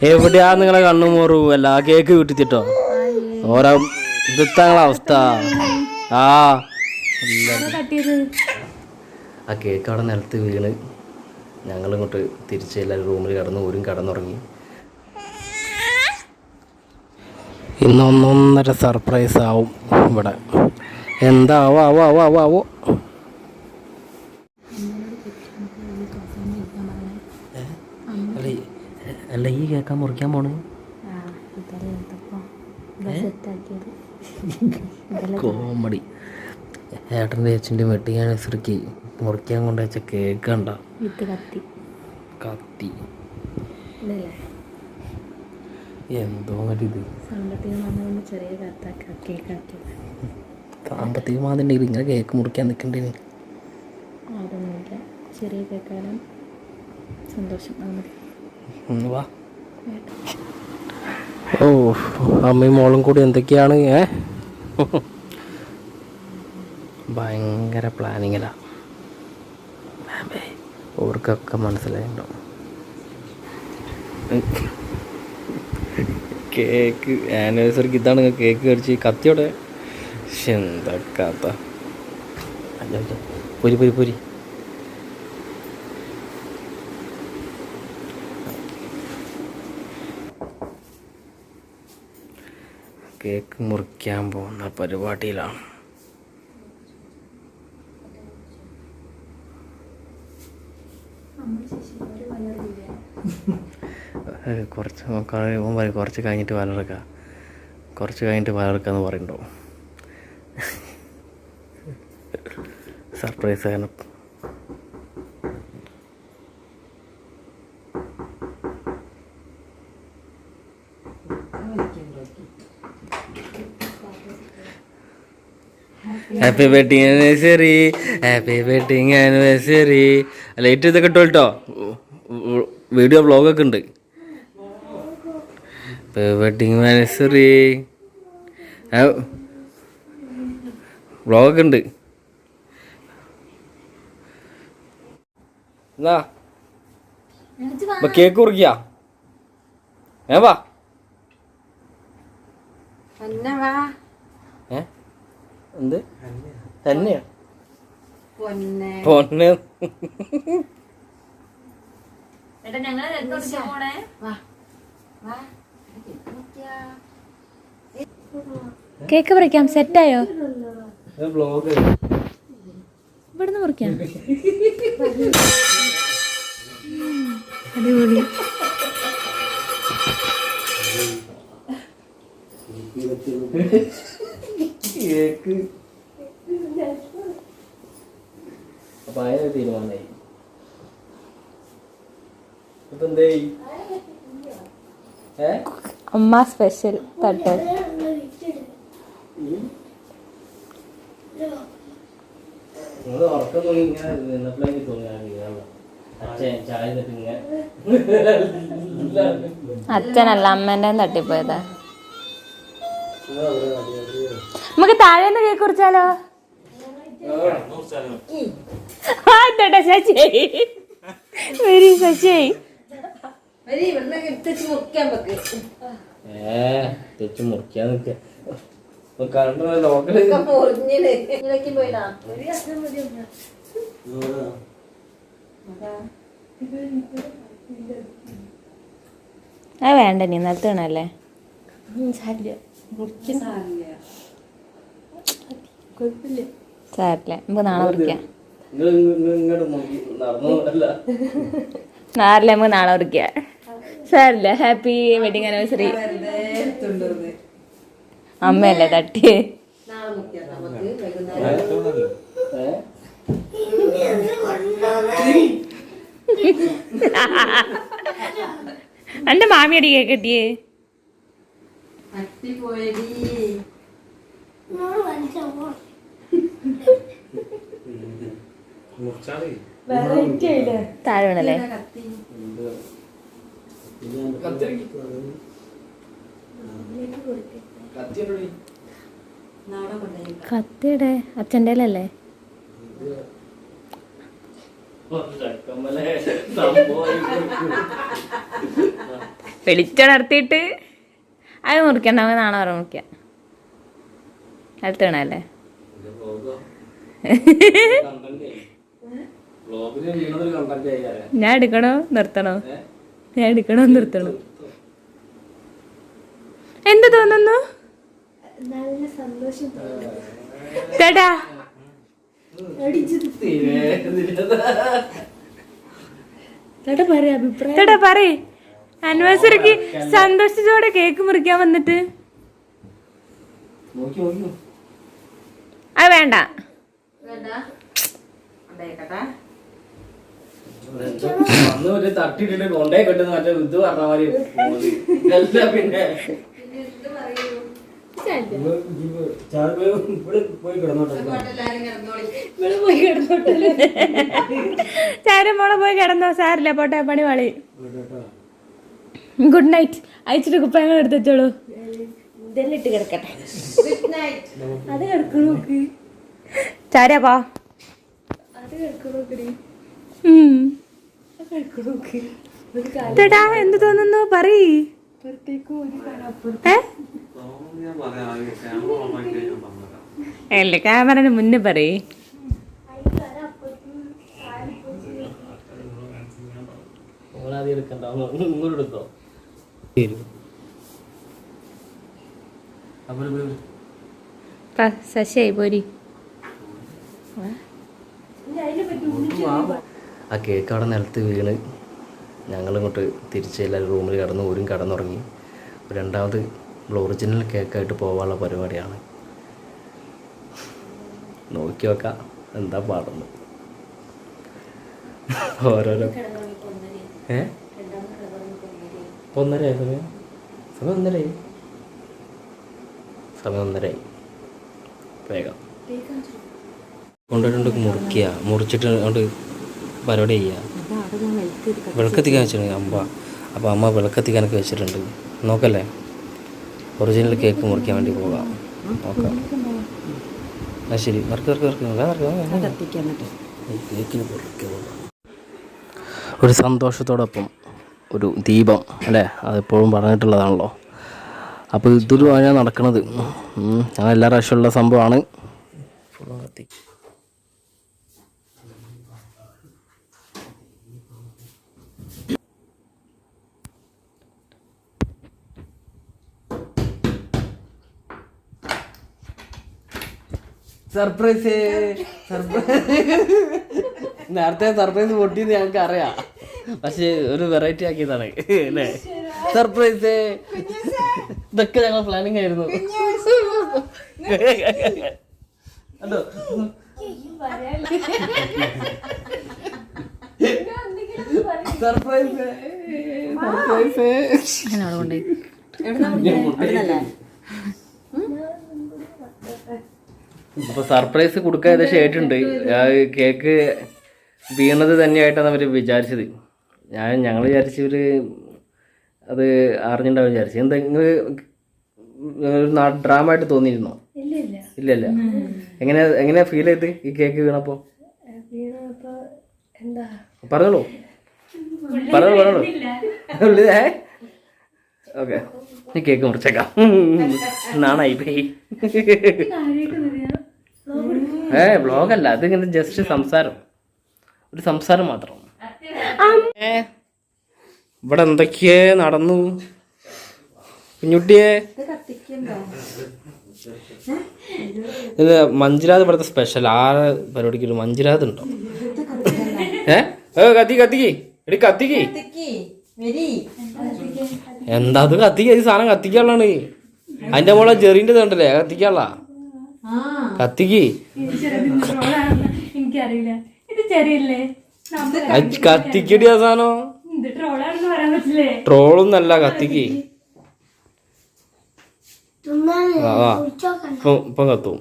എവിടെയാ നിങ്ങളെ കണ്ണു മോറു അല്ല കേക്ക് കിട്ടിട്ടോ ഓരോ ഇതങ്ങളെ അവസ്ഥ. ആ കേക്ക് അവിടെ നിലത്ത് വീണ് ഞങ്ങളിങ്ങോട്ട് തിരിച്ച് എല്ലാവരും റൂമിൽ കിടന്ന് ഓരും കിടന്നുറങ്ങി. ഇന്ന് 1.5 സർപ്രൈസ് ആവും ഇവിടെ. എന്താവോ ആവോ ആവോ ആവോ ആവോ. അല്ല ഈ കേക്കാൻ മുറിക്കാൻ പോണ് കോമഡി. ഏട്ടൻ്റെ ചേച്ചിൻ്റെ വെഡിങ് ആനിവേഴ്സറിക്ക് മുറിക്കാൻ കൊണ്ടുവച്ച കേക്ക് കണ്ട കത്തി എന്തോ ഇത് സാമ്പത്തികമാണെന്നുണ്ടെങ്കിൽ ഇങ്ങനെ കേക്ക് മുറിക്കാൻ നിൽക്കണ്ടേ. ചെറിയ കേക്കാനും സന്തോഷം. വാ. ഓ അമ്മയും മോളും കൂടി എന്തൊക്കെയാണ് ഭയങ്കര പ്ലാനിങ്ങിലാ. ഓർക്കൊക്കെ മനസ്സിലായിട്ടുണ്ടാവും. കേക്ക് ആനിവേഴ്സറിക്ക് ഇതാണ് കേക്ക് കടിച്ച് കത്തിയോടെ. എന്താ കഥ. പൊരി പൊരി പൊരി. കേക്ക് മുറിക്കാൻ പോകുന്ന പരിപാടിയിലാണ്. കുറച്ച് കഴിഞ്ഞിട്ട് വലർക്കാം, കുറച്ച് കഴിഞ്ഞിട്ട് വലർക്കാന്ന് പറയണ്ടോ. സർപ്രൈസ് കാരണം happy wedding anniversary, happy wedding anniversary. Light ഇതൊക്കെ ഇട്ടോ കേട്ടോ, വീഡിയോ വ്ളോഗൊക്കെ ഉണ്ട്. വെഡിങ് ആനിവേഴ്സറി വ്ളോഗൊക്കെ ഉണ്ട്. എന്നാ കേക്ക് കുറിക്കാ വാ. എന്ത് തന്നെയാ പൊന്ന്. കേക്ക് പറിക്കാം. സെറ്റായോ? ഇവിടുന്ന് മുറിക്കാം. അടിപൊളി. കേക്ക് അപ്പൊ അതിന് തീരുമാനമായി. ഇപ്പൊ എന്തേ അമ്മ സ്പെഷ്യൽ തട്ട്. ഉറക്കം തോന്നി ഇങ്ങനെ നിന്നപ്പോഴേക്ക് തോന്നിയാണ് അച്ഛനല്ല അമ്മേന്റെ തട്ടിപ്പോയതാ. നമുക്ക് താഴേന്ന് കേക്ക് കുറിച്ചാലോ? തെച്ച് മുറിക്കാൻ നിക്ക ലോക്കല് വേണ്ട നീ നിർത്തണല്ലേ. സാരില്ല, നമുക്ക് നാളെ മുറിക്കാം. നാളെ നമുക്ക് നാളെ മുറിക്കാം. സാരില്ല. Happy wedding anniversary. അമ്മയല്ലേ തട്ടിയേ. എന്റെ മാമിയടി കേക്ക് കിട്ടിയേ. താഴെ വേണല്ലേ. കത്തിയുടെ അച്ഛൻ്റെ അല്ലേ? വെളിച്ചണർത്തിയിട്ട് അത് മുറിക്കണ്ട, നമുക്ക് നാളെ വരെ മുറിക്കാം. അടുത്തണല്ലേ ഞാൻ എടുക്കണോ നിർത്തണോ? ഞാൻ എടുക്കണോ നിർത്തണോ? എന്ത് തോന്നുന്നു ചേട്ടാ? ചേട്ടാ പറയ്, ആനിവേഴ്സറിക്ക് സന്തോഷത്തോടെ കേക്ക് മുറിക്കാൻ വന്നിട്ട്. അത് വേണ്ട. തട്ടിട്ടിട്ട് കൊണ്ടേ കെട്ടുന്ന മറ്റേ ഇത് പറഞ്ഞ മാതിരി പിന്നെ ചാരമോളെ പോയി കിടന്നോ, സാരില്ല, പോട്ടെ, പണി വളി. Good night. അയച്ചിട്ട് കുപ്പയങ്ങൾ എടുത്ത് വെച്ചോളൂ. ഇതെല്ലാം ഇട്ട് കിടക്കട്ടെ. അത് കിടക്കണോ ചാരപ്പാ? ചേട്ടാ എന്ത് തോന്നുന്നു പറയ്. അല്ലേ ക്യാമറന് മുന്നേ പറയ്. ശശിയായി പോരി. ആ കേക്ക് അവിടെ നിലത്ത് വീണ് ഞങ്ങളിങ്ങോട്ട് തിരിച്ച് എല്ലാവരും റൂമിൽ കിടന്ന് ഊരും കിടന്നുറങ്ങി. രണ്ടാമത് ഒറിജിനൽ കേക്കായിട്ട് പോകാനുള്ള പരിപാടിയാണ്. നോക്കി നോക്കാം എന്താ പാടുന്നു. ഓരോരോ 1:30 സമയം 1:30 വേഗം കൊണ്ടുപോയിട്ട് മുറിച്ചിട്ട് കൊണ്ട് പരിപാടി ചെയ്യുക. വിളക്കെത്തിക്കാൻ വെച്ചിട്ടുണ്ട് അമ്മ. അപ്പോൾ അമ്മ വിളക്കെത്തിക്കാനൊക്കെ വെച്ചിട്ടുണ്ട്. നോക്കല്ലേ, ഒറിജിനൽ കേക്ക് മുറിക്കാൻ വേണ്ടി പോകാം. നോക്കാം. ആ ശരി, കേക്കിന് ഒരു സന്തോഷത്തോടൊപ്പം ഒരു ദീപം അല്ലേ, അതെപ്പോഴും പറഞ്ഞിട്ടുള്ളതാണല്ലോ. അപ്പോൾ ഇതൊരു വഴിയാണ് നടക്കുന്നത്. ഞാൻ എല്ലാ പ്രാവശ്യമുള്ള സംഭവമാണ്. ഫുള്ളും കത്തി. സർപ്രൈസ് നേരത്തെ സർപ്രൈസ് പൊട്ടിയെന്ന് ഞങ്ങൾക്ക് അറിയാം, പക്ഷെ ഒരു വെറൈറ്റി ആക്കിയതാണ് അല്ലേ സർപ്രൈസ്. ഇതൊക്കെ ഞങ്ങൾ പ്ലാനിങ് ആയിരുന്നു. അതോ സർപ്രൈസ് അപ്പൊ സർപ്രൈസ് കൊടുക്കാൻ ഏകദേശം ആയിട്ടുണ്ട്. കേക്ക് വീണത് തന്നെയായിട്ടാണ് അവർ വിചാരിച്ചത്. ഞങ്ങൾ വിചാരിച്ചവർ അത് അറിഞ്ഞിട്ടുണ്ടാവും വിചാരിച്ചു. എന്തെങ്കിലും ഡ്രാമ ആയിട്ട് തോന്നിയിരുന്നോ? ഇല്ലല്ല. എങ്ങനെയാ ഫീൽ ചെയ്ത് ഈ കേക്ക് വീണപ്പോ? പറഞ്ഞോളൂ. ഓക്കെ, ഈ കേക്ക് മുറിച്ചേക്കാം. നാണായി പോയി. വ്ളോഗല്ല, അതിങ്ങനെ ജസ്റ്റ് സംസാരം, ഒരു സംസാരം മാത്രം. ഇവിടെ എന്തൊക്കെയേ നടന്നു കുഞ്ഞുട്ടിയെ. ഇത് മഞ്ജുരാത് ഇവിടുത്തെ സ്പെഷ്യൽ. ആ പരിപാടിക്ക് ഒരു മഞ്ജുരാത് ഉണ്ടോ? കത്തിക്ക് എടി കത്തിക്ക്. എന്താ അത് കത്തിക്ക? ഈ സാധനം കത്തിക്കാനുള്ളതാണ്. അതിന്റെ മോളെ ജെറിന്റെ കണ്ടല്ലേ കത്തിക്കാനുള്ള. കത്തിക്ക് കത്തിക്കടി ആ സാധനം. ട്രോളൊന്നല്ല, കത്തിക്ക്. ഇപ്പം കത്തും.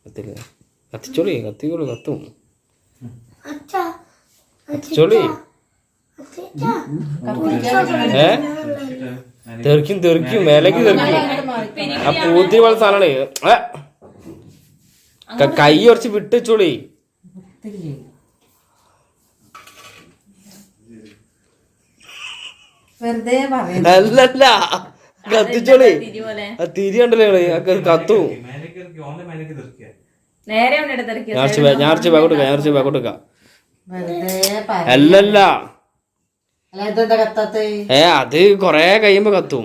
കത്തില്ലേ? കത്തിച്ചോളി, കത്തിക്കോളൂ, കത്തും. കത്തിച്ചോളി. തെറിക്കും മേലേക്ക് തെറിക്കും. ആ പൂത്തി പോലെ സാധനമാണ്. കൈ കുറച്ച് വിട്ടുവെച്ചോളി. വെറുതെ പറയുന്നു. അല്ലല്ല കത്തിച്ചോളേ തിരി കണ്ടല്ലേ കത്തും. നേരെ കൊണ്ടിട്ട് തിരക്കിയ ഞാർച്ച ബാക്കോട്ട് വെറുതെ പറ. അല്ലല്ല അല്ല ഇതെന്താ കത്താത്ത? അത് കൊറേ കഴിയുമ്പോ കത്തും.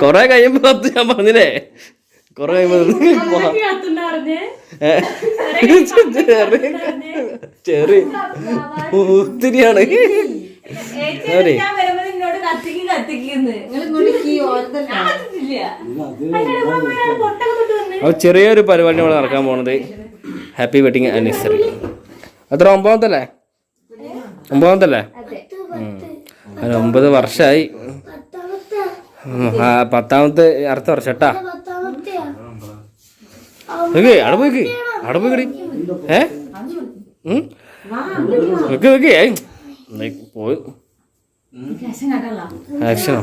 കൊറേ കഴിയുമ്പോ കത്തും. ഞാൻ പറഞ്ഞില്ലേ കൊറേ കഴിയുമ്പോ ചെറിയ ഒത്തിരിയാണ്. അപ്പൊ ചെറിയൊരു പരിപാടി നമ്മൾ നടക്കാൻ പോണത് ഹാപ്പി വെഡിങ് ആനിവേഴ്സറി. അത്ര 9ാമത്തല്ലേ? 9ാമത്തല്ലേ? 9 വർഷമായി. 10ാമത്തെ അടുത്ത വർഷം കേട്ടാ. അവിടെ പോയിക്ക് പോയി ആക്ഷനോ.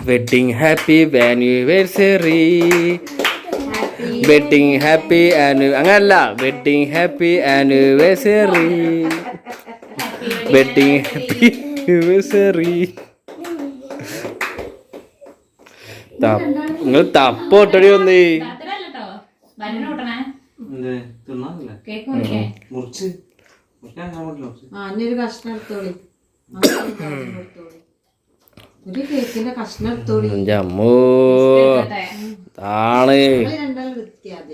Wedding happy anniversary, wedding happy അങ്ങനല്ല, wedding happy anniversary, wedding happy anniversary. നിങ്ങൾ തപ്പോട്ടടി വന്നേ. ഒരു കഷ്ണം എടുത്തോളി, ഒരു കേക്കിന്റെ കഷ്ണം എടുത്തോളി. എൻ്റെ അമ്മോ താണ് രണ്ടാളും വൃത്തിയാതെ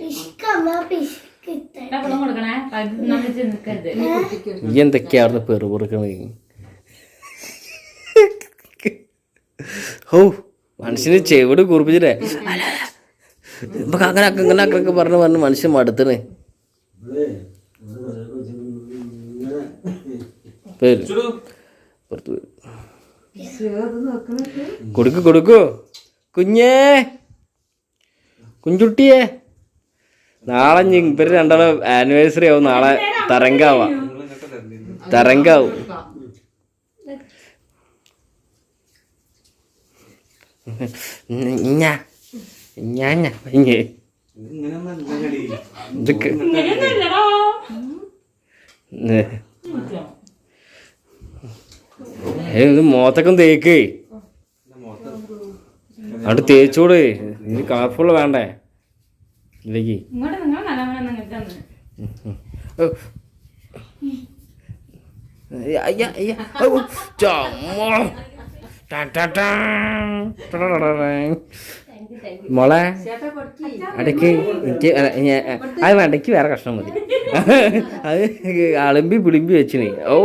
ഈ എന്തൊക്കെയാ അവിടുന്ന് പെറുപെറുക്കണേ. ഓ മനുഷ്യന് ചെവിട് കുറിപ്പിച്ചിട്ടേ ഇപ്പൊ അങ്ങനെ പറഞ്ഞ് മനുഷ്യൻ മടുത്തണേ. കൊടുക്കൂ കുഞ്ഞേ, കുഞ്ചുട്ടിയെ. നാളെ ഇവര് രണ്ടാളും ആനിവേഴ്സറി ആവും. നാളെ തരംഗാവും. മോത്തൊക്കെ തേക്ക് അവിടെ തേച്ചോട്. ഇനി കളർഫുള്ള് വേണ്ടേ ഇതിലേക്ക്. മോളെ അടയ്ക്ക് എനിക്ക് അത് വേണ്ടയ്ക്ക് വേറെ കഷ്ണം മതി. അത് അളമ്പി പിളിമ്പി വെച്ചിന്. ഓ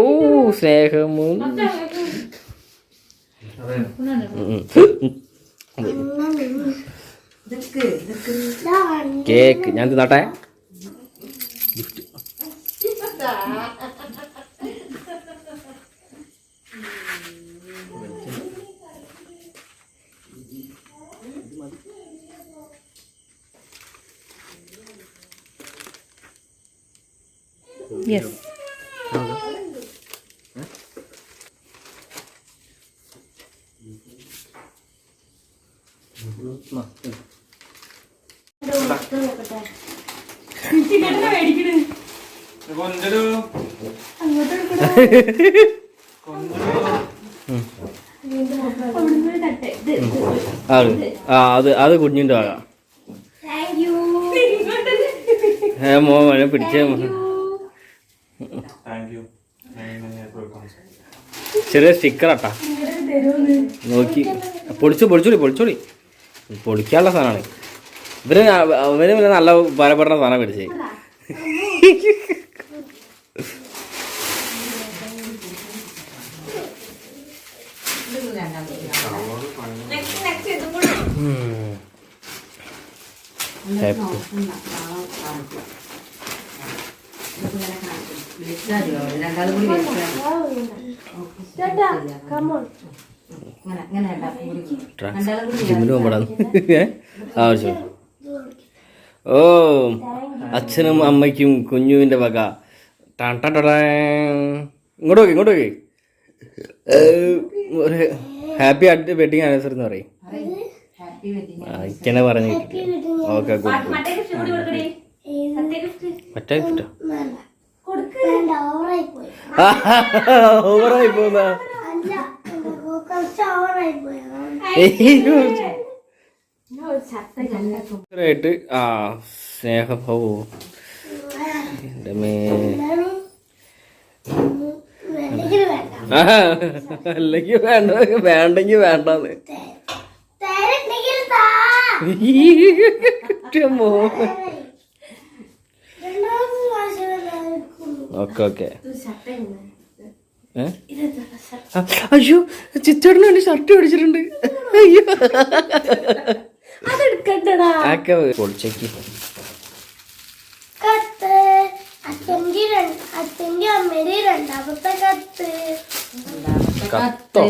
സ്നേഹമും കേക്ക് ഞാൻ തിന്നട്ടെ. യെസ് അത് കുഞ്ഞിൻ്റെ ആകാം. മോനെ പിടിച്ചേ. ചെറിയ സ്റ്റിക്കറാട്ടാ നോക്കി. പൊളിച്ചോളി പൊളിക്കാനുള്ള സാധനമാണ്. അവന് പിന്നെ നല്ല പരപ്പെടുന്ന സാധനം പിടിച്ചേ. ജിമ്മിന് പോകാൻ ആവശ്യം. ഓ അച്ഛനും അമ്മയ്ക്കും കുഞ്ഞുവിൻ്റെ വക. ഇങ്ങോട്ട് നോക്കി ഒരു ഹാപ്പി വെഡിങ് ആനിവേഴ്സറി എന്ന് പറയും. ഇങ്ങനെ പറഞ്ഞു. Okay good. മറ്റേ ഗിഫ്റ്റ് കൊടുക്ക് ഓവറായി പോന്നാ ായിട്ട് ആ സ്നേഹം ഓ എൻ്റെ മേ അല്ലെങ്കിൽ വേണ്ട വേണ്ടെങ്കിൽ വേണ്ടെന്ന് ഓക്കെ ഓക്കെ അയ്യോ ചിച്ചേട്ടന് വേണ്ടി ഷർട്ട് മേടിച്ചിട്ടുണ്ട് അയ്യോ ആക്കെ പൊളിച്ചേക്ക് കത്തോ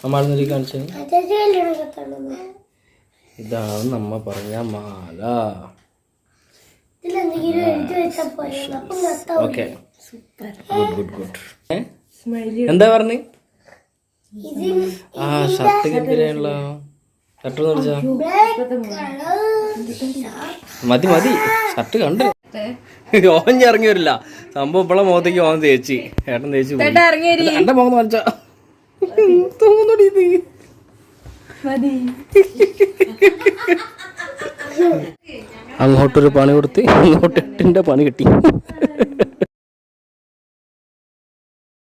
അമ്മാളെന്നൊരു കാണിച്ചു ഇതാണ് നമ്മ പറഞ്ഞ മാല ഓക്കെ ഗുഡ് ഗുഡ് ഗുഡ് എന്താ പറഞ്ഞ് ആ ഷർട്ട് ഗംഭീരമുള്ള ഷർട്ട് മേടിച്ചാ മതി മതി ഷർട്ട് കണ്ട് ഓൻ ഇറങ്ങി വരില്ല സംഭവം ഇപ്പളെ മുഖത്തേക്ക് ഓൻ തേച്ചി ഏട്ടൻ തേച്ചു എന്റെ മുഖം കാണിച്ചാ തോന്നുടി ഇത് അങ്ങോട്ടൊരു പണി കൊടുത്ത് ഇങ്ങോട്ട് 8ന്റെ പണി കിട്ടി